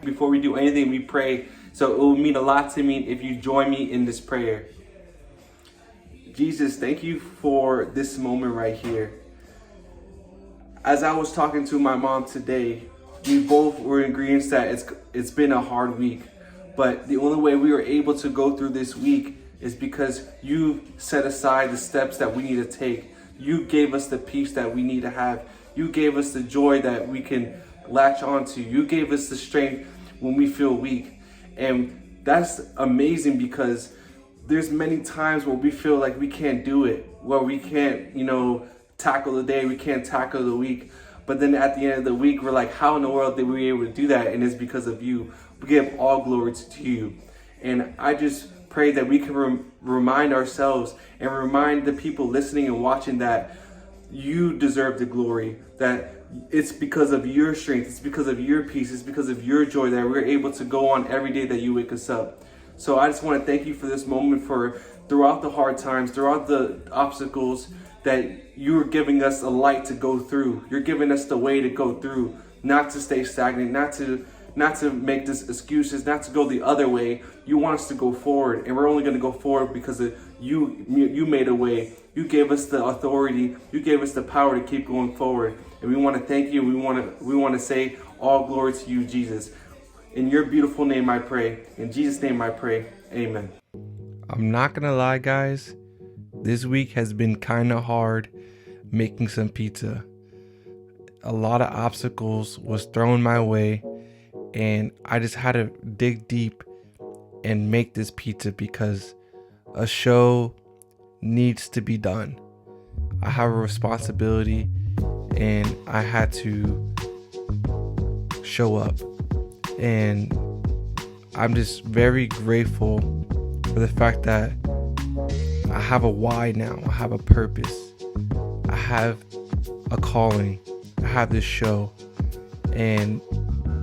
Before we do anything, we pray. So it will mean a lot to me if you join me in this prayer. Jesus, thank you for this moment right here. As I was talking to my mom today, we both were in agreement that it's been a hard week. But the only way we were able to go through this week is because you set aside the steps that we need to take. You gave us the peace that we need to have. You gave us the joy that we can latch onto. You gave us the strength when we feel weak. And that's amazing, because there's many times where we feel like we can't do it, where we can't, tackle the day, we can't tackle the week. But then at the end of the week, we're like, how in the world did we be able to do that? And it's because of you. We give all glory to you. And I just pray that we can remind ourselves and remind the people listening and watching that you deserve the glory, that it's because of your strength, it's because of your peace, it's because of your joy that we're able to go on every day that you wake us up. So I just want to thank you for this moment, for throughout the hard times, throughout the obstacles, that you are giving us a light to go through. You're giving us the way to go through, not to stay stagnant, not to make this excuses, not to go the other way. You want us to go forward, and we're only going to go forward because of you made a way. You gave us the authority. You gave us the power to keep going forward. And we want to thank you. We want to say all glory to you, Jesus. In your beautiful name I pray. In Jesus' name I pray. Amen. I'm not going to lie, guys. This week has been kind of hard making some pizza. A lot of obstacles was thrown my way, and I just had to dig deep and make this pizza because a show needs to be done. I have a responsibility, and I had to show up. And I'm just very grateful for the fact that I have a why now. I have a purpose. I have a calling. I have this show. And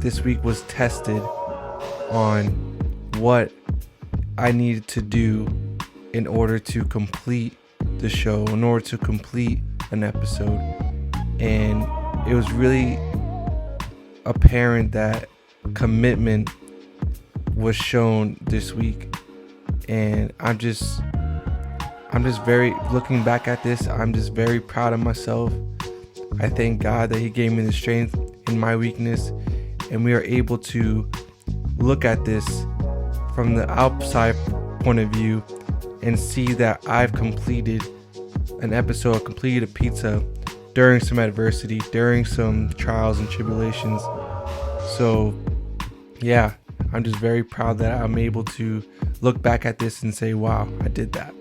this week was tested on what I needed to do in order to complete the show, in order to complete an episode. And it was really apparent that commitment was shown this week. And I'm just very, looking back at this, I'm just very proud of myself. I thank God that He gave me the strength in my weakness, and we are able to look at this from the outside point of view and see that I've completed an episode, completed a pizza during some adversity, during some trials and tribulations. So yeah, I'm just very proud that I'm able to look back at this and say, wow, I did that.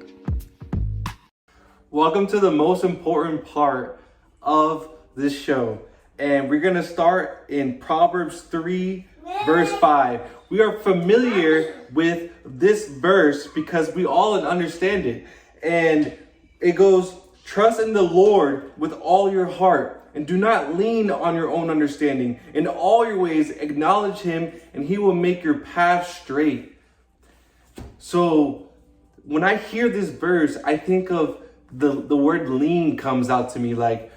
Welcome to the most important part of this show. And we're going to start in Proverbs 3, verse 5. We are familiar with this verse because we all understand it. And it goes, trust in the Lord with all your heart, and do not lean on your own understanding. In all your ways, acknowledge Him, and He will make your path straight. So when I hear this verse, I think of the word lean comes out to me. Like,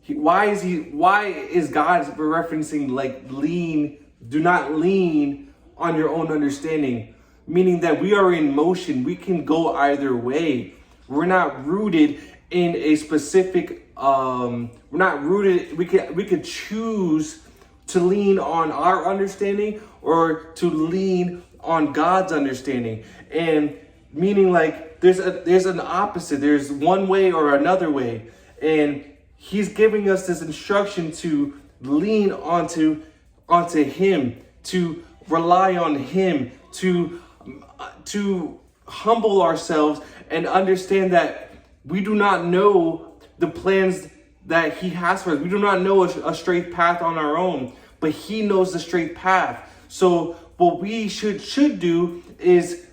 why is God referencing like lean? Do not lean on your own understanding, meaning that we are in motion. We can go either way. We're not rooted in a specific, we're not rooted. We could choose to lean on our understanding or to lean on God's understanding. And meaning like there's an opposite. There's one way or another way. And He's giving us this instruction to lean onto Him, to rely on Him, to humble ourselves and understand that we do not know the plans that He has for us. We do not know a straight path on our own, but He knows the straight path. So what we should do is,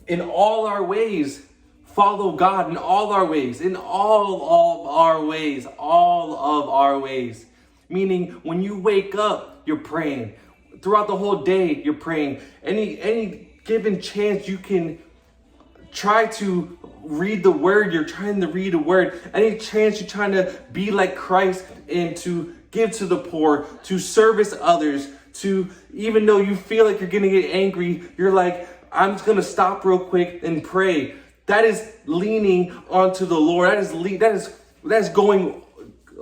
in all our ways, follow God in all our ways, all of our ways. Meaning when you wake up, you're praying. Throughout the whole day, you're praying. Any given chance you can try to read the word, you're trying to read the word. Any chance you're trying to be like Christ and to give to the poor, to service others, to, even though you feel like you're gonna get angry, you're like, I'm just gonna stop real quick and pray. That is leaning onto the Lord. That's going,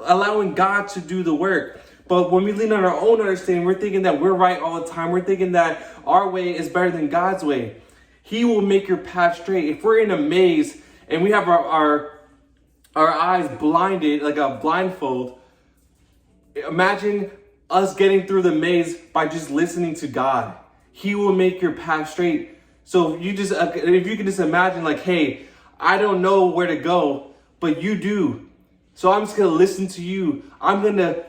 allowing God to do the work. But when we lean on our own understanding, we're thinking that we're right all the time. We're thinking that our way is better than God's way. He will make your path straight. If we're in a maze and we have our eyes blinded, like a blindfold, imagine us getting through the maze by just listening to God. He will make your path straight. So if you can just imagine, like, hey, I don't know where to go, but you do. So I'm just gonna listen to you. I'm gonna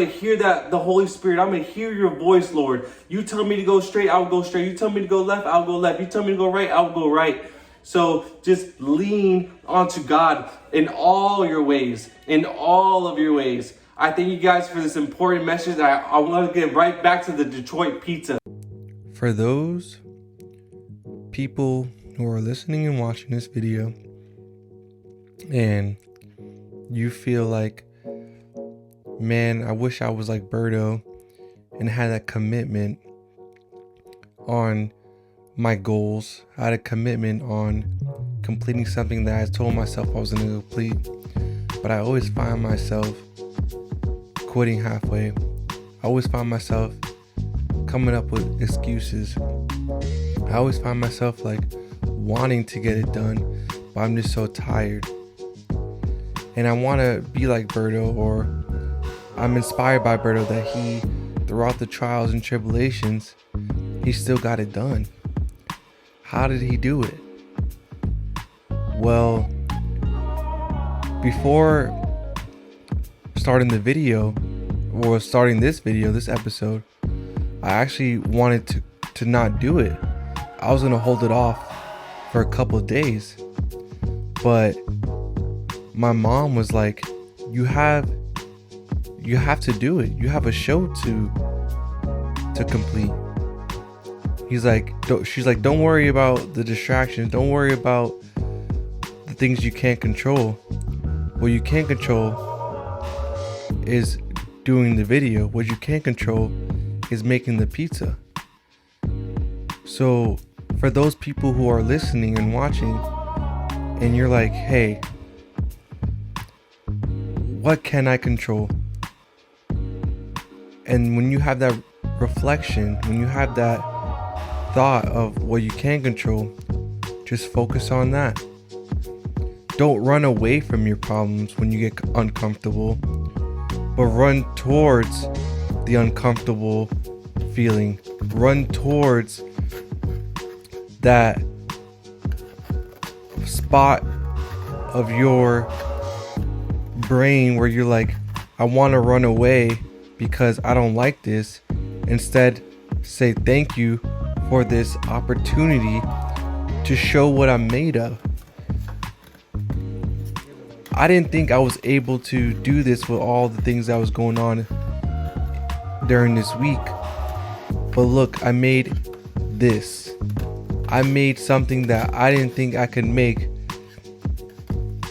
hear that, the Holy Spirit. I'm gonna hear your voice, Lord. You tell me to go straight, I'll go straight. You tell me to go left, I'll go left. You tell me to go right, I'll go right. So just lean onto God in all your ways, in all of your ways. I thank you guys for this important message. I want to get right back to the Detroit pizza. For those people who are listening and watching this video and you feel like, man, I wish I was like Roberto and had a commitment on my goals. I had a commitment on completing something that I told myself I was going to complete, but I always find myself quitting halfway. I always find myself coming up with excuses. I always find myself like wanting to get it done, but I'm just so tired. And I want to be like Roberto, or I'm inspired by Roberto that he, throughout the trials and tribulations, he still got it done. How did he do it? Well, before starting the video, or starting this video, this episode, I actually wanted to not do it. I was gonna hold it off for a couple of days, but my mom was like, you have to do it. You have a show to complete. She's like, don't worry about the distractions. Don't worry about the things you can't control. What you can't control is doing the video. What you can't control is making the pizza. So for those people who are listening and watching, and you're like, hey, what can I control? And when you have that reflection, when you have that thought of what you can control, just focus on that. Don't run away from your problems when you get uncomfortable, but run towards the uncomfortable feeling. Run towards that spot of your brain where you're like, I want to run away because I don't like this. Instead, say thank you for this opportunity to show what I'm made of. I didn't think I was able to do this with all the things that was going on during this week. But look, I made this. I made something that I didn't think I could make.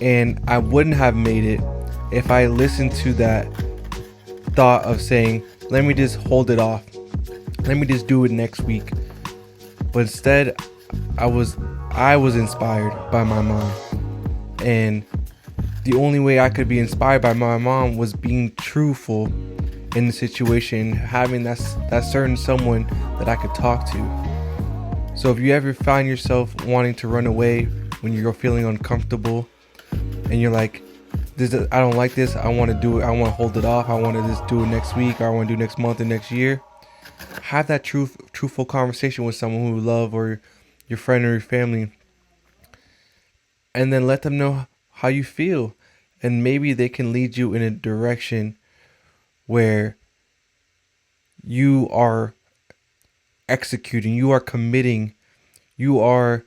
And I wouldn't have made it if I listened to that thought of saying, let me just hold it off. Let me just do it next week. But instead, I was inspired by my mom. And the only way I could be inspired by my mom was being truthful in the situation, having that certain someone that I could talk to. So if you ever find yourself wanting to run away when you're feeling uncomfortable and you're like, I don't like this, I want to do it, I want to hold it off, I want to just do it next week, or I want to do it next month or next year, have that truthful conversation with someone who you love, or your friend or your family, and then let them know how you feel, and maybe they can lead you in a direction where you are executing, you are committing, you are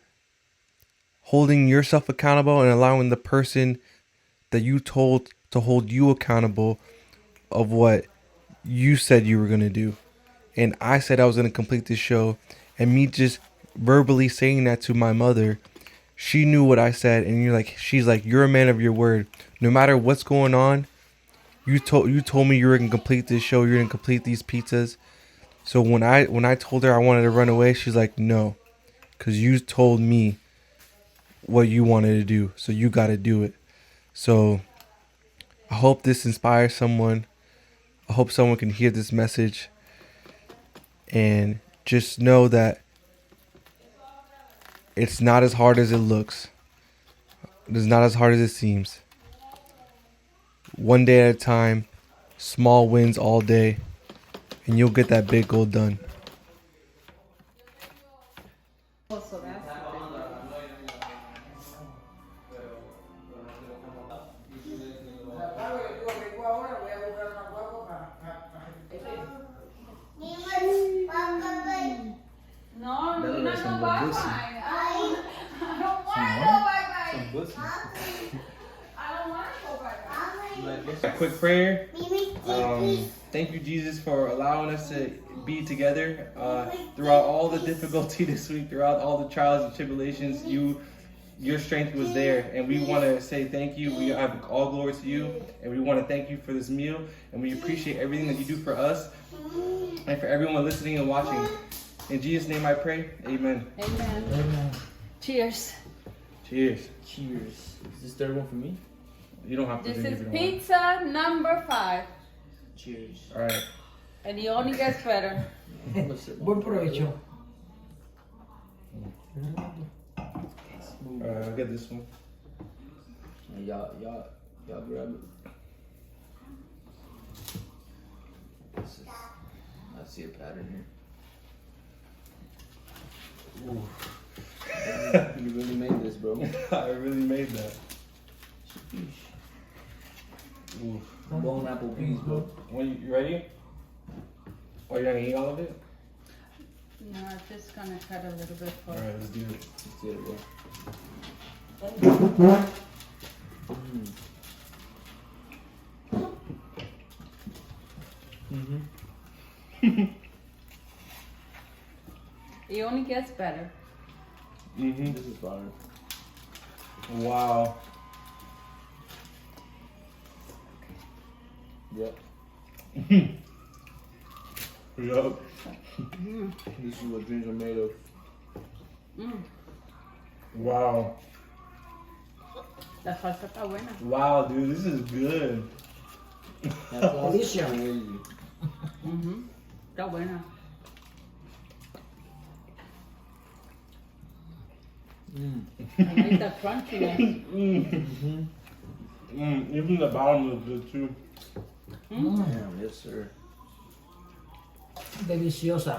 holding yourself accountable and allowing the person that you told to hold you accountable of what you said you were going to do. And I said I was going to complete this show, and me just verbally saying that to my mother, she knew what I said. And she's like, you're a man of your word. No matter what's going on, You told me you were gonna complete this show. You're gonna complete these pizzas. So when I told her I wanted to run away, she's like, no, because you told me what you wanted to do. So you got to do it. So I hope this inspires someone. I hope someone can hear this message and just know that it's not as hard as it looks. It's not as hard as it seems. One day at a time, small wins all day, and you'll get that big goal done. A quick prayer. Thank you, Jesus, for allowing us to be together throughout all the difficulty this week, throughout all the trials and tribulations. Your strength was there, and we want to say thank you. We have all glory to you, and we want to thank you for this meal, and we appreciate everything that you do for us and for everyone listening and watching. In Jesus' name I pray, amen. Amen. Amen. Cheers. Cheers. Cheers. Is this third one for me? You don't have to. This is pizza number 5. Cheers. All right. And it only gets better. Buen provecho. All right, I'll get this one. Y'all grab it. I see a pattern here. Ooh. You really made this, bro. I really made that. Ooh. Bone apple peas, bro. When you ready? Are you gonna eat all of it? No, I'm just gonna cut a little bit for. All right, let's do it. Let's get it, bro. It only gets better. This is fire. Wow. Yep. Yup. This is what dreams are made of. Wow. La salsa está buena. Wow, dude, this is good. That's Delicious. crazy. Está buena. I like the crunchiness. Even the bottom is good too. Damn, yes, sir. Deliciosa.